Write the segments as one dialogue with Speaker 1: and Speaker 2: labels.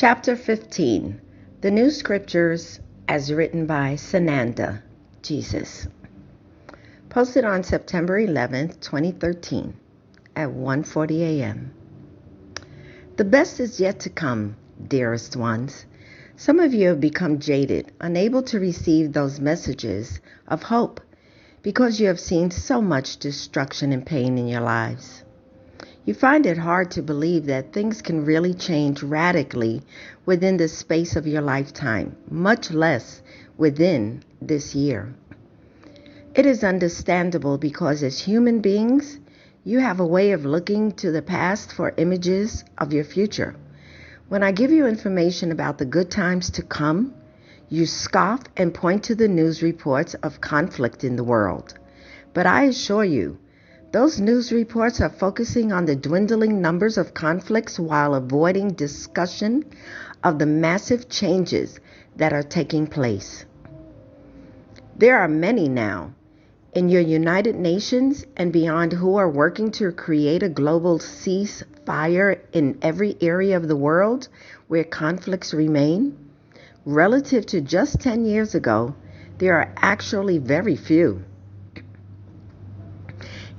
Speaker 1: Chapter 15. The New Scriptures as written by Sananda, Jesus. Posted on September 11th, 2013 at 1:40 a.m. The best is yet to come, dearest ones. Some of you have become jaded, unable to receive those messages of hope because you have seen so much destruction and pain in your lives. You find it hard to believe that things can really change radically within the space of your lifetime, much less within this year. It is understandable because as human beings, you have a way of looking to the past for images of your future. When I give you information about the good times to come, you scoff and point to the news reports of conflict in the world. But I assure you, those news reports are focusing on the dwindling numbers of conflicts while avoiding discussion of the massive changes that are taking place. There are many now in your United Nations and beyond who are working to create a global ceasefire in every area of the world where conflicts remain. Relative to just 10 years ago, there are actually very few.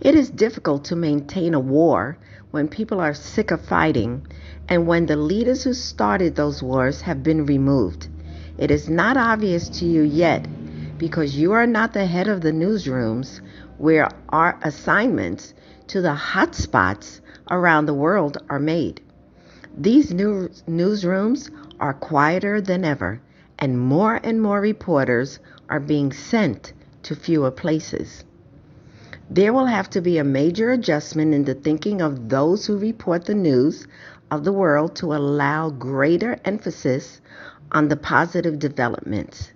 Speaker 1: It is difficult to maintain a war when people are sick of fighting and when the leaders who started those wars have been removed. It is not obvious to you yet because you are not the head of the newsrooms where our assignments to the hotspots around the world are made. These newsrooms are quieter than ever, and more reporters are being sent to fewer places. There will have to be a major adjustment in the thinking of those who report the news of the world to allow greater emphasis on the positive developments.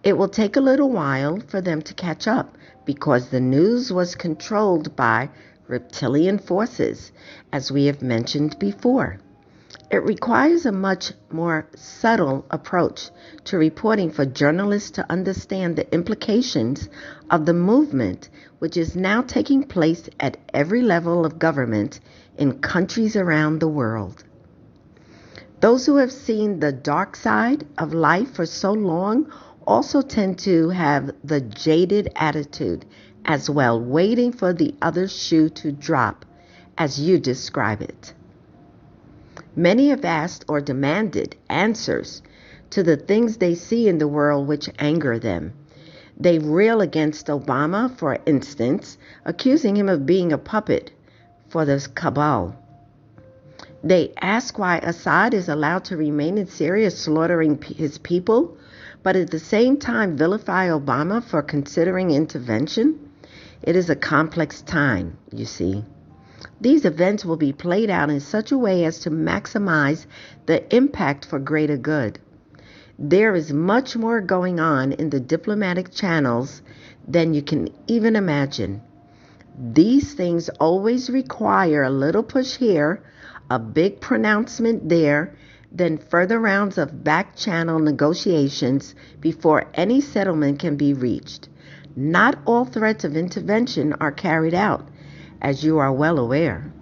Speaker 1: It will take a little while for them to catch up because the news was controlled by reptilian forces, as we have mentioned before. It requires a much more subtle approach to reporting for journalists to understand the implications of the movement which is now taking place at every level of government in countries around the world. Those who have seen the dark side of life for so long also tend to have the jaded attitude as well, waiting for the other shoe to drop, as you describe it. Many have asked or demanded answers to the things they see in the world which anger them. They rail against Obama, for instance, accusing him of being a puppet for the cabal. They ask why Assad is allowed to remain in Syria slaughtering his people, but at the same time vilify Obama for considering intervention. It is a complex time, you see. These events will be played out in such a way as to maximize the impact for greater good. There is much more going on in the diplomatic channels than you can even imagine. These things always require a little push here, a big pronouncement there, then further rounds of back-channel negotiations before any settlement can be reached. Not all threats of intervention are carried out, as you are well aware.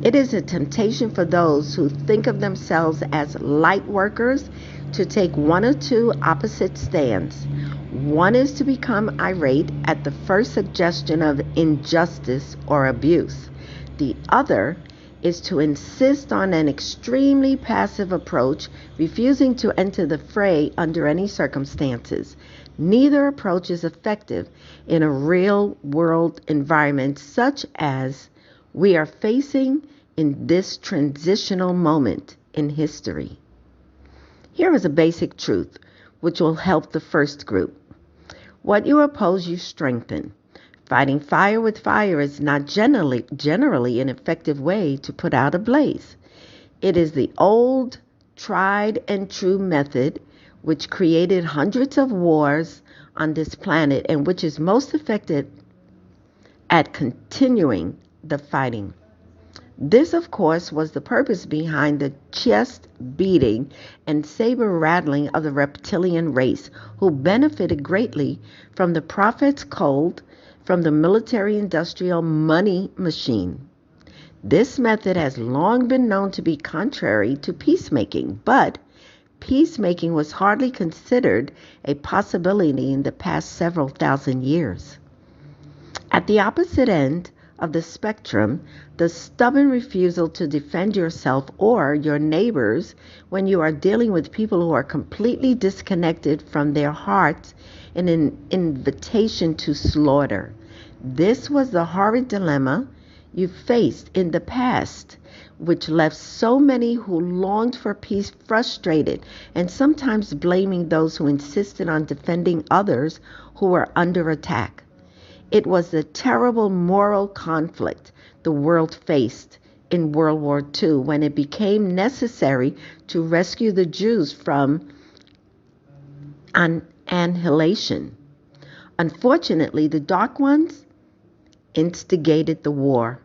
Speaker 1: It is a temptation for those who think of themselves as light workers to take one or two opposite stands. One is to become irate at the first suggestion of injustice or abuse. The other is to insist on an extremely passive approach, refusing to enter the fray under any circumstances. Neither approach is effective in a real-world environment such as we are facing in this transitional moment in history. Here is a basic truth which will help the first group. What you oppose, you strengthen. Fighting fire with fire is not generally an effective way to put out a blaze. It is the old, tried and true method which created hundreds of wars on this planet and which is most effective at continuing the fighting. This, of course, was the purpose behind the chest beating and saber rattling of the reptilian race, who benefited greatly from the prophet's code, from the military-industrial money machine. This method has long been known to be contrary to peacemaking, but peacemaking was hardly considered a possibility in the past several thousand years. At the opposite end of the spectrum, the stubborn refusal to defend yourself or your neighbors when you are dealing with people who are completely disconnected from their hearts in an invitation to slaughter. This was the horrid dilemma you faced in the past, which left so many who longed for peace frustrated and sometimes blaming those who insisted on defending others who were under attack. It was the terrible moral conflict the world faced in World War II when it became necessary to rescue the Jews from annihilation. Unfortunately, the Dark Ones instigated the war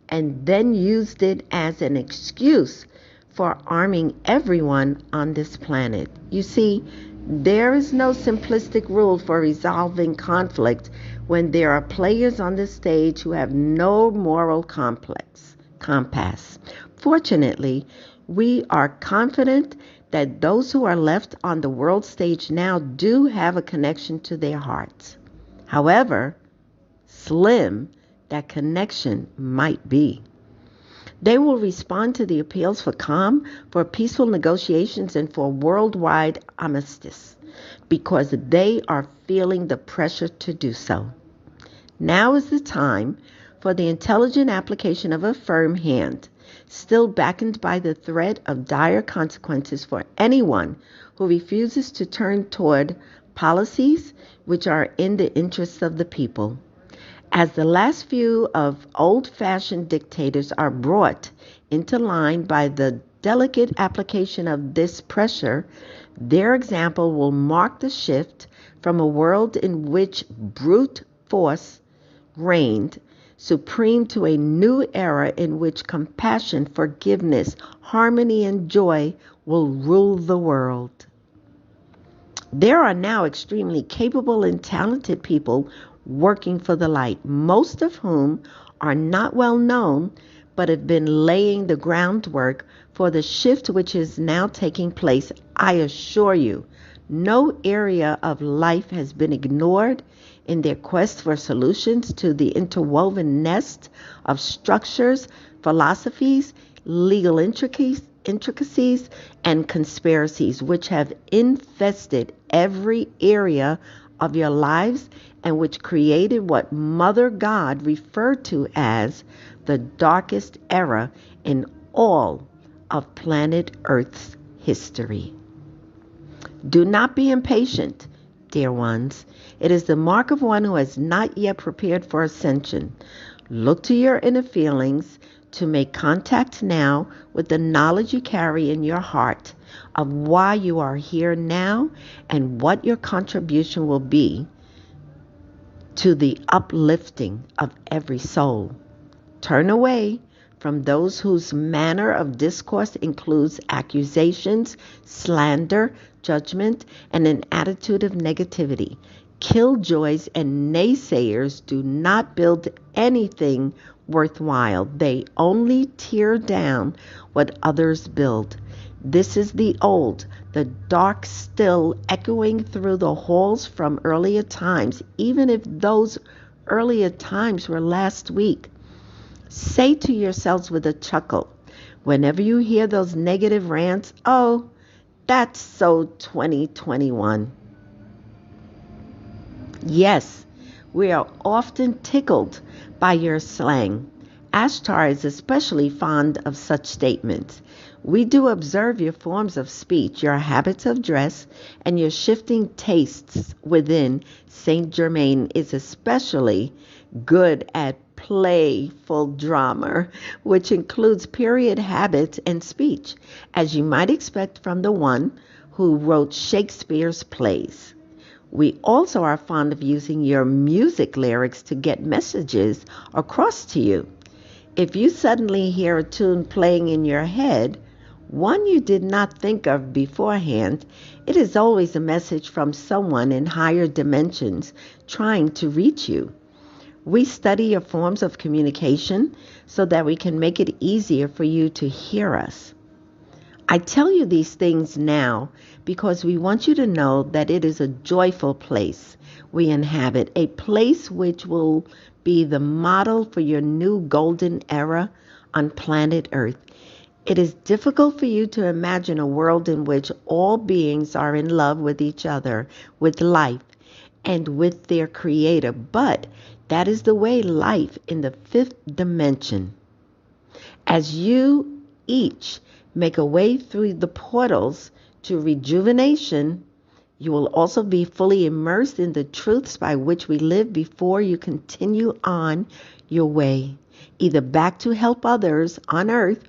Speaker 1: and then used it as an excuse for arming everyone on this planet. You see, there is no simplistic rule for resolving conflict when there are players on the stage who have no moral compass. Fortunately, we are confident that those who are left on the world stage now do have a connection to their hearts. However slim that connection might be. They will respond to the appeals for calm, for peaceful negotiations, and for worldwide armistice because they are feeling the pressure to do so. Now is the time for the intelligent application of a firm hand, still beckoned by the threat of dire consequences for anyone who refuses to turn toward policies which are in the interests of the people. As the last few of old-fashioned dictators are brought into line by the delicate application of this pressure, their example will mark the shift from a world in which brute force reigned supreme to a new era in which compassion, forgiveness, harmony, and joy will rule the world. There are now extremely capable and talented people working for the light, most of whom are not well known, but have been laying the groundwork for the shift which is now taking place. I assure you, no area of life has been ignored in their quest for solutions to the interwoven nest of structures, philosophies, legal intricacies, and conspiracies which have infested every area of your lives and which created what Mother God referred to as the darkest era in all of planet Earth's history. Do not be impatient, dear ones. It is the mark of one who has not yet prepared for ascension. Look to your inner feelings to make contact now with the knowledge you carry in your heart of why you are here now and what your contribution will be to the uplifting of every soul. Turn away from those whose manner of discourse includes accusations, slander, judgment, and an attitude of negativity. Killjoys and naysayers do not build anything worthwhile. They only tear down what others build. This is the dark still echoing through the halls from earlier times, even if those earlier times were last week. Say to yourselves with a chuckle, whenever you hear those negative rants, oh, that's so 2021. Yes, we are often tickled by your slang. Ashtar is especially fond of such statements. We do observe your forms of speech, your habits of dress, and your shifting tastes within. Saint Germain is especially good at playful drama, which includes period habits and speech, as you might expect from the one who wrote Shakespeare's plays. We also are fond of using your music lyrics to get messages across to you. If you suddenly hear a tune playing in your head, one you did not think of beforehand, it is always a message from someone in higher dimensions trying to reach you. We study your forms of communication so that we can make it easier for you to hear us. I tell you these things now because we want you to know that it is a joyful place we inhabit, a place which will be the model for your new golden era on planet Earth. It is difficult for you to imagine a world in which all beings are in love with each other, with life, and with their creator, but that is the way life in the fifth dimension. As you each make a way through the portals to rejuvenation, you will also be fully immersed in the truths by which we live before you continue on your way, either back to help others on Earth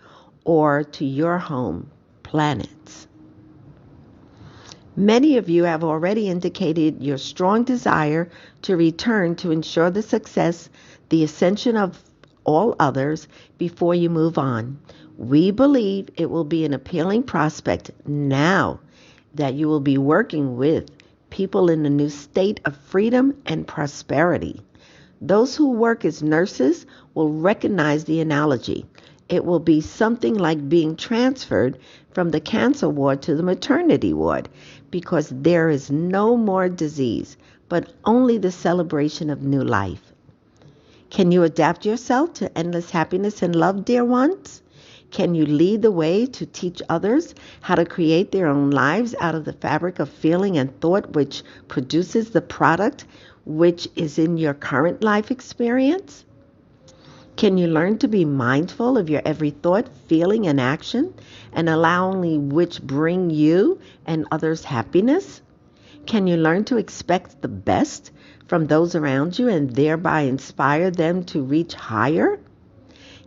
Speaker 1: or to your home planets. Many of you have already indicated your strong desire to return to ensure the success, the ascension of all others before you move on. We believe it will be an appealing prospect now that you will be working with people in a new state of freedom and prosperity. Those who work as nurses will recognize the analogy. It will be something like being transferred from the cancer ward to the maternity ward because there is no more disease, but only the celebration of new life. Can you adapt yourself to endless happiness and love, dear ones? Can you lead the way to teach others how to create their own lives out of the fabric of feeling and thought which produces the product which is in your current life experience? Can you learn to be mindful of your every thought, feeling, and action, and allow only which bring you and others happiness? Can you learn to expect the best from those around you and thereby inspire them to reach higher?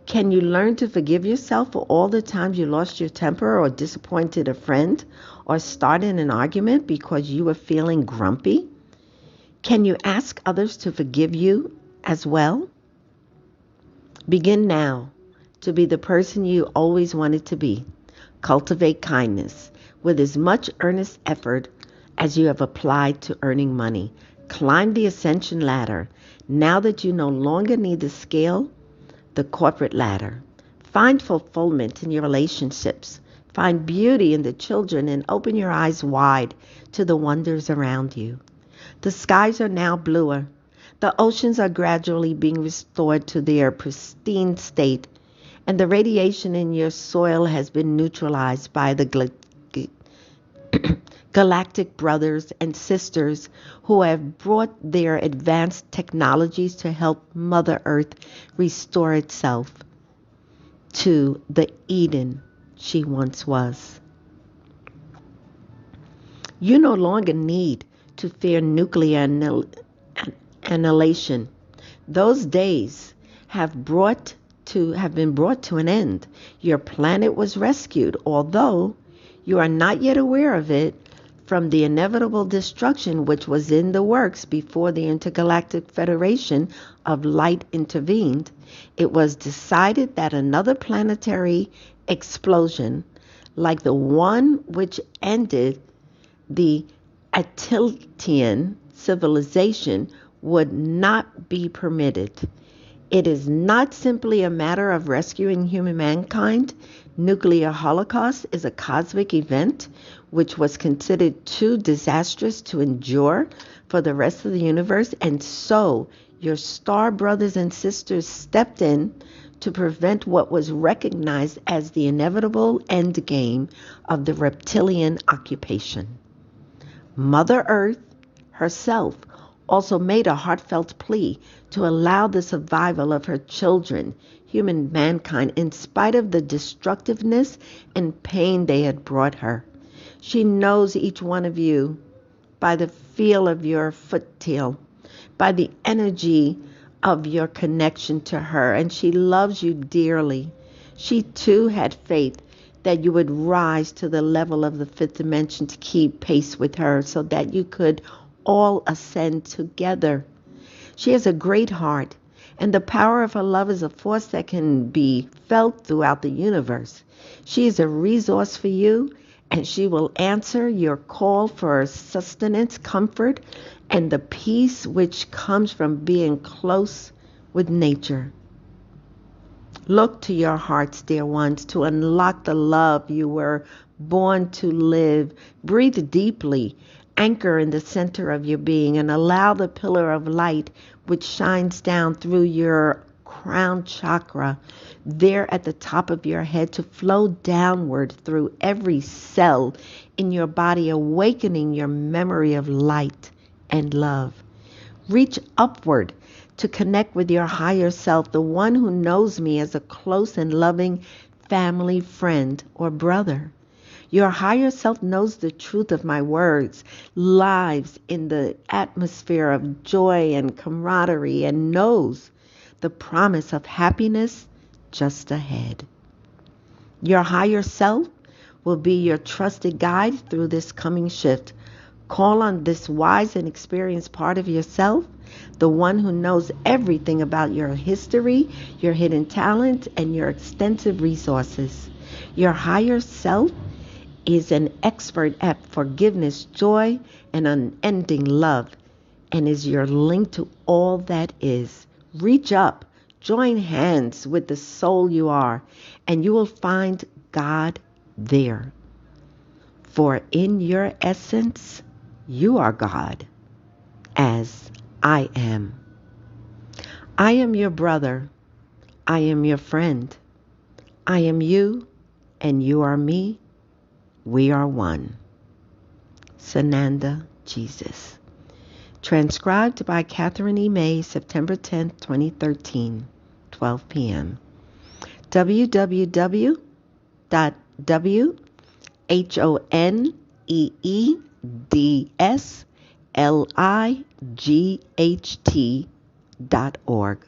Speaker 1: Can you learn to forgive yourself for all the times you lost your temper or disappointed a friend or started an argument because you were feeling grumpy? Can you ask others to forgive you as well? Begin now to be the person you always wanted to be. Cultivate kindness with as much earnest effort as you have applied to earning money. Climb the ascension ladder now that you no longer need to scale the corporate ladder. Find fulfillment in your relationships. Find beauty in the children and open your eyes wide to the wonders around you. The skies are now bluer. The oceans are gradually being restored to their pristine state, and the radiation in your soil has been neutralized by the galactic brothers and sisters who have brought their advanced technologies to help Mother Earth restore itself to the Eden she once was. You no longer need to fear nuclear annihilation. Those days have been brought to an end. Your planet was rescued, although you are not yet aware of it, from the inevitable destruction which was in the works before the Intergalactic Federation of Light intervened. It was decided that another planetary explosion, like the one which ended the Atlantean civilization, would not be permitted. It is not simply a matter of rescuing human mankind. Nuclear holocaust is a cosmic event which was considered too disastrous to endure for the rest of the universe, and so your star brothers and sisters stepped in to prevent what was recognized as the inevitable end game of the reptilian occupation. Mother Earth herself also made a heartfelt plea to allow the survival of her children, human mankind, in spite of the destructiveness and pain they had brought her. She knows each one of you by the feel of your foot tail, by the energy of your connection to her, and she loves you dearly. She too had faith that you would rise to the level of the fifth dimension to keep pace with her so that you could all ascend together. She has a great heart, and the power of her love is a force that can be felt throughout the universe. She is a resource for you, and she will answer your call for sustenance, comfort, and the peace which comes from being close with nature. Look to your hearts, dear ones, to unlock the love you were born to live. Breathe deeply, anchor in the center of your being, and allow the pillar of light which shines down through your crown chakra, there at the top of your head, to flow downward through every cell in your body, awakening your memory of light and love. Reach upward to connect with your higher self, the one who knows me as a close and loving family, friend, or brother. Your higher self knows the truth of my words, lives in the atmosphere of joy and camaraderie, and knows the promise of happiness just ahead. Your higher self will be your trusted guide through this coming shift. Call on this wise and experienced part of yourself, the one who knows everything about your history, your hidden talent, and your extensive resources. Your higher self is an expert at forgiveness, joy, and unending love, and is your link to all that is. Reach up, join hands with the soul you are, and you will find God there. For in your essence, you are God, as I am. I am your brother. I am your friend. I am you, and you are me. We are one. Sananda Jesus. Transcribed by Catherine E. May, September 10, 2013, 12 p.m. www.honeedslight.org.